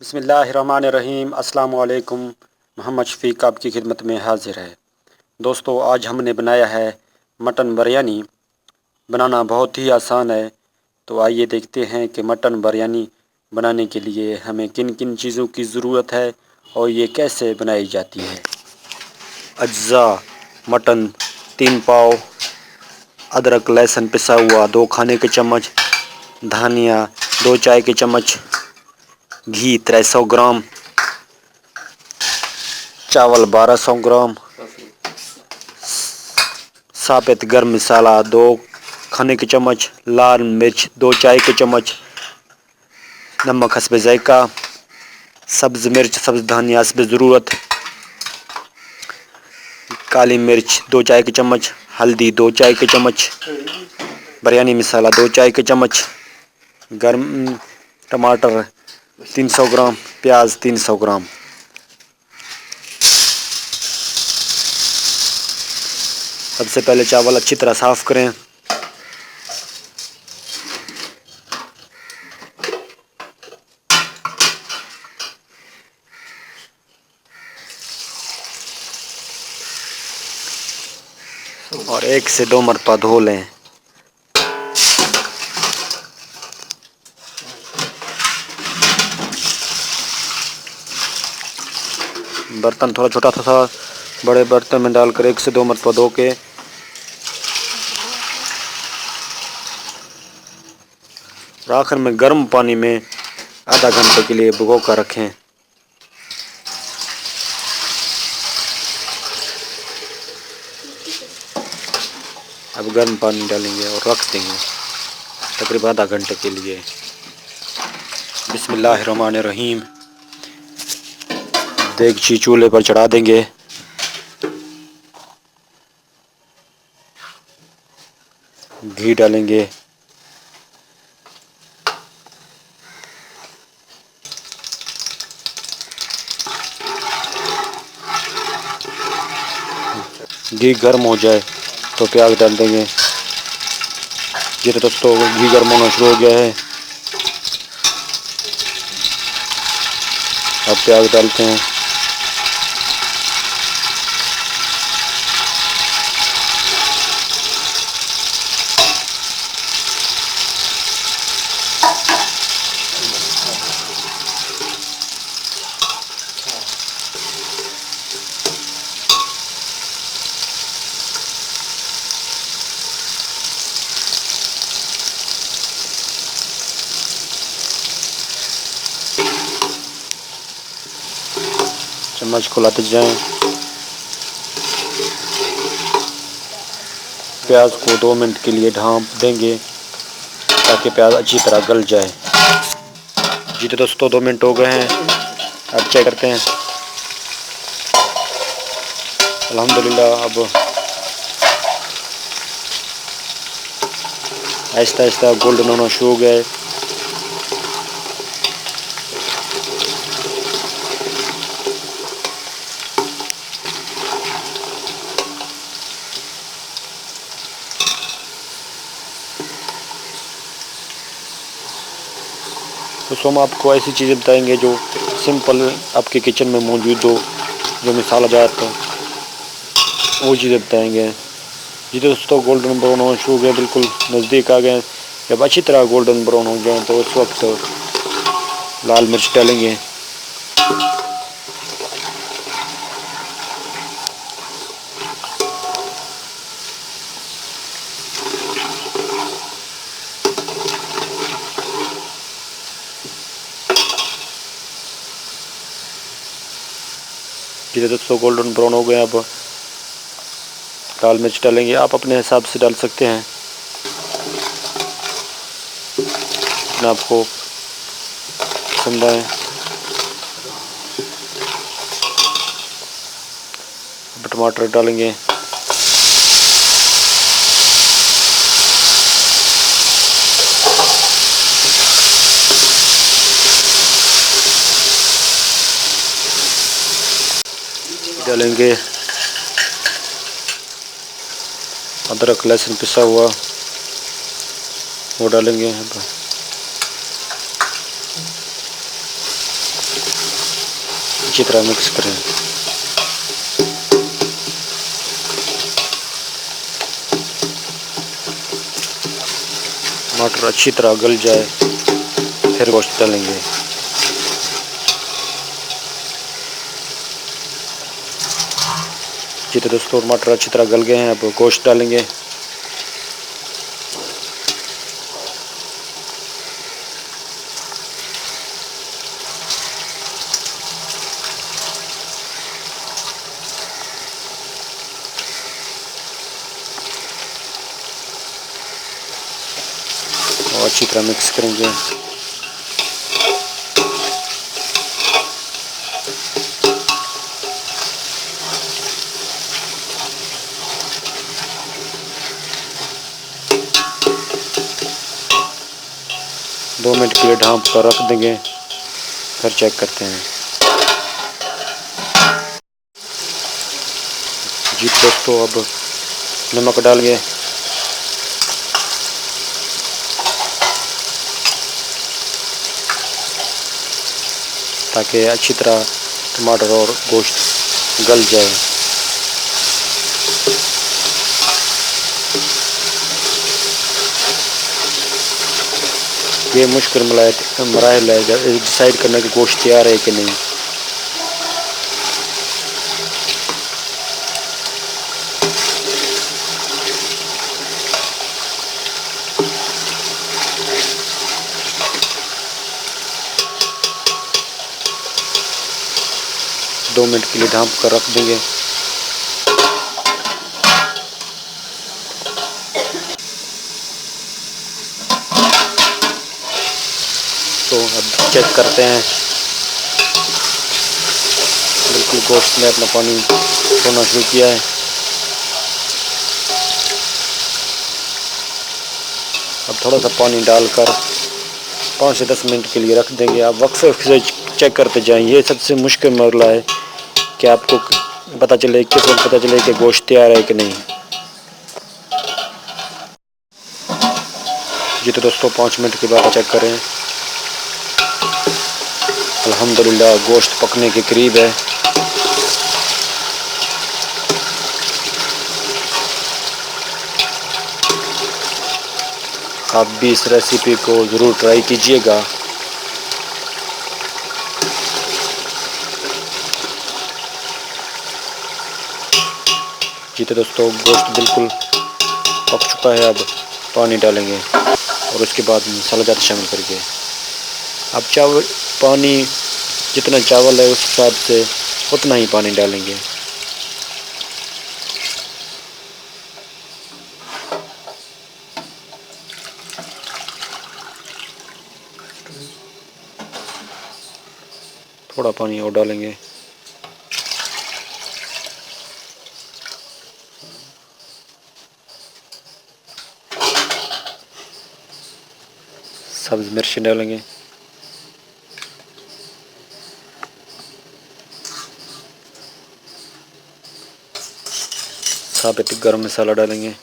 बिस्मिल्लाहिर्रहमानिर्रहीम। अस्सलाम वालेकुम। मोहम्मद शफीक आपकी खिदमत में हाजिर है। दोस्तों, आज हमने बनाया है मटन बिरयानी। बनाना बहुत ही आसान है। तो आइए देखते हैं कि मटन बिरयानी बनाने के लिए हमें किन किन चीज़ों की ज़रूरत है और ये कैसे बनाई जाती है। अज्जा: मटन 3 पाव, अदरक लहसुन पिसा हुआ 2 खाने के चम्मच, धनिया 2 चाय के चम्मच, घी 300 ग्राम, चावल 1200 ग्राम, साबित गर्म मसाला 2 खाने के चम्मच, लाल मिर्च 2 चाय के चम्मच, नमक हस्बे जायका, सब्ज़ मिर्च सब्ज़ धनिया हस्बे ज़रूरत, काली मिर्च 2 चाय के चम्मच, हल्दी 2 चाय के चम्मच, बिरयानी मसाला 2 चाय के चम्मच, गर्म टमाटर 300 ग्राम, प्याज 300 ग्राम। सबसे पहले चावल अच्छी तरह साफ़ करें। और 1 से 2 मरतबा धो लें। बर्तन थोड़ा छोटा था, बड़े बर्तन में डालकर 1 से 2 मरतबा धो के आखिर में गर्म पानी में आधा घंटे के लिए भिगो कर रखें। अब गर्म पानी डालेंगे और रख देंगे तकरीबन आधा घंटे के लिए। बिस्मिल्लाहिर्रहमानिर्रहीम। देगची चूल्हे पर चढ़ा देंगे। घी डालेंगे। घी गर्म हो जाए तो प्याज डाल देंगे। ये तो दोस्तों घी गर्म होना शुरू हो गया है। अब प्याज डालते हैं। चम्मच खुलाते जाएं। प्याज को 2 मिनट के लिए ढाँप देंगे ताकि प्याज अच्छी तरह गल जाए। जी तो दोस्तों 2 मिनट हो गए हैं। अब चेक करते हैं। अल्हम्दुलिल्लाह अब आहिस्ता आहिस्ता गोल्डन होना शुरू हो गया है। तो हम आपको ऐसी चीज़ें बताएंगे जो सिंपल आपके किचन में मौजूद हो, जो मिसाल जात हो, वो चीज़ें बताएंगे। जी दोस्तों गोल्डन ब्राउन होना शुरू हो गया, बिल्कुल नज़दीक आ गए। जब अच्छी तरह गोल्डन ब्राउन हो जाए तो उस वक्त लाल मिर्च डालेंगे। जी दोस्तों गोल्डन ब्राउन हो गए। अब लाल मिर्च डालेंगे। आप अपने हिसाब से डाल सकते हैं, जितना आपको पसंद आए। अब टमाटर डालेंगे। डालेंगे अदरक लहसुन पिसा हुआ, वो डालेंगे। अच्छी तरह मिक्स करें। मटर अच्छी तरह गल जाए फिर गोश्त डालेंगे। जी तो दोस्तों मटर अच्छी तरह गल गए हैं, अब गोश्त डालेंगे। और अच्छी तरह मिक्स करेंगे। दो मिनट के लिए ढाँप कर रख देंगे, फिर चेक करते हैं। जी दोस्तों अब नमक डालेंगे। ताकि अच्छी तरह टमाटर और गोश्त गल जाए। ये मुश्किल मराहल है डिसाइड करना कि गोश्त तैयार है कि नहीं। दो मिनट के लिए ढाँप कर रख देंगे। तो अब चेक करते हैं। बिल्कुल गोश्त ने अपना पानी छोड़ना शुरू किया है। अब थोड़ा सा पानी डालकर 5 से 10 मिनट के लिए रख देंगे। आप वक्फे से चेक करते जाएं। ये सबसे मुश्किल मरला है कि आपको पता चले किस वक्त पता चले कि गोश्त तैयार है कि नहीं। जी तो दोस्तों 5 मिनट के बाद चेक करें। अल्हम्दुलिल्लाह गोश्त पकने के करीब है। आप भी इस रेसिपी को ज़रूर ट्राई कीजिएगा। जी तो दोस्तों गोश्त बिल्कुल पक चुका है। अब पानी डालेंगे और उसके बाद मसाला जात शामिल करके। अब चावल पानी जितना चावल है उस हिसाब से उतना ही पानी डालेंगे। थोड़ा पानी और डालेंगे। सब्ज़ मिर्च डालेंगे। साबित गरम मसाला डालेंगे।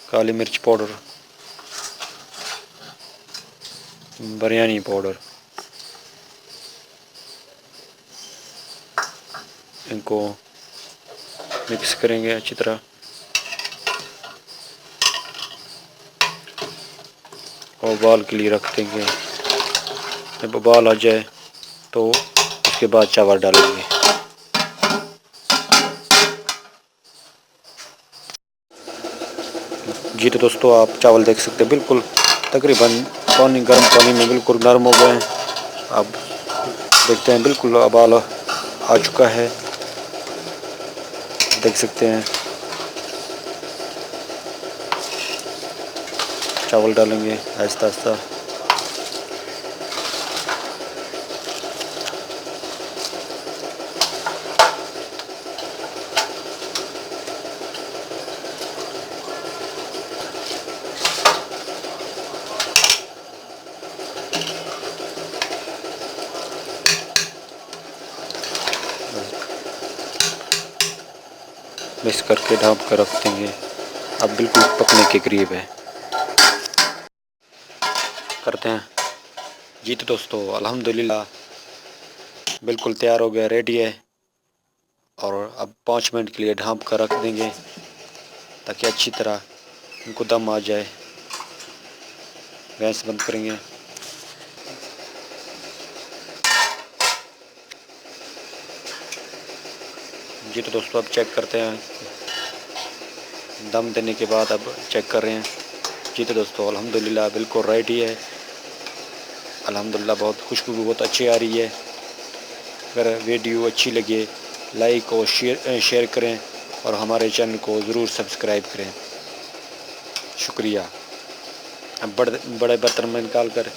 काली मिर्च पाउडर, बिरयानी पाउडर, इनको मिक्स करेंगे अच्छी तरह। और उबाल के लिए रख देंगे। जब उबाल आ जाए तो उसके बाद चावल डालेंगे। जी तो दोस्तों आप चावल देख सकते हैं बिल्कुल तकरीबन गर्म पानी में बिल्कुल नरम हो गए हैं। अब देखते हैं बिल्कुल उबाल आ चुका है, देख सकते हैं। चावल डालेंगे आहिस्ता आहिस्ता। मिक्स करके ढाँप कर रख देंगे। अब बिल्कुल पकने के करीब है, करते हैं जी। तो दोस्तों अल्हम्दुलिल्लाह बिल्कुल तैयार हो गया, रेडी है। और अब 5 मिनट के लिए ढाँप कर रख देंगे ताकि अच्छी तरह इनको दम आ जाए। गैस बंद करेंगे। जी तो दोस्तों अब चेक करते हैं, दम देने के बाद अब चेक कर रहे हैं। जी तो दोस्तों अल्हम्दुलिल्लाह बिल्कुल रेडी है। अल्हम्दुलिल्लाह बहुत खुशबू भी बहुत अच्छी आ रही है। अगर वीडियो अच्छी लगे लाइक और शेयर करें और हमारे चैनल को ज़रूर सब्सक्राइब करें। शुक्रिया। अब बड़े बर्तन में निकाल कर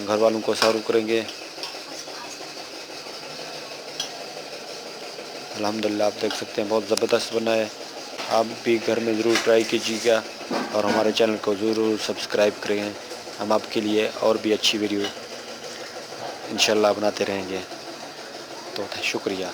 घर वालों को सर्व करेंगे। अल्हम्दुलिल्लाह आप देख सकते हैं बहुत ज़बरदस्त बना है। आप भी घर में ज़रूर ट्राई कीजिएगा और हमारे चैनल को ज़रूर सब्सक्राइब करें। हम आपके लिए और भी अच्छी वीडियो इंशाल्लाह बनाते रहेंगे। तो शुक्रिया।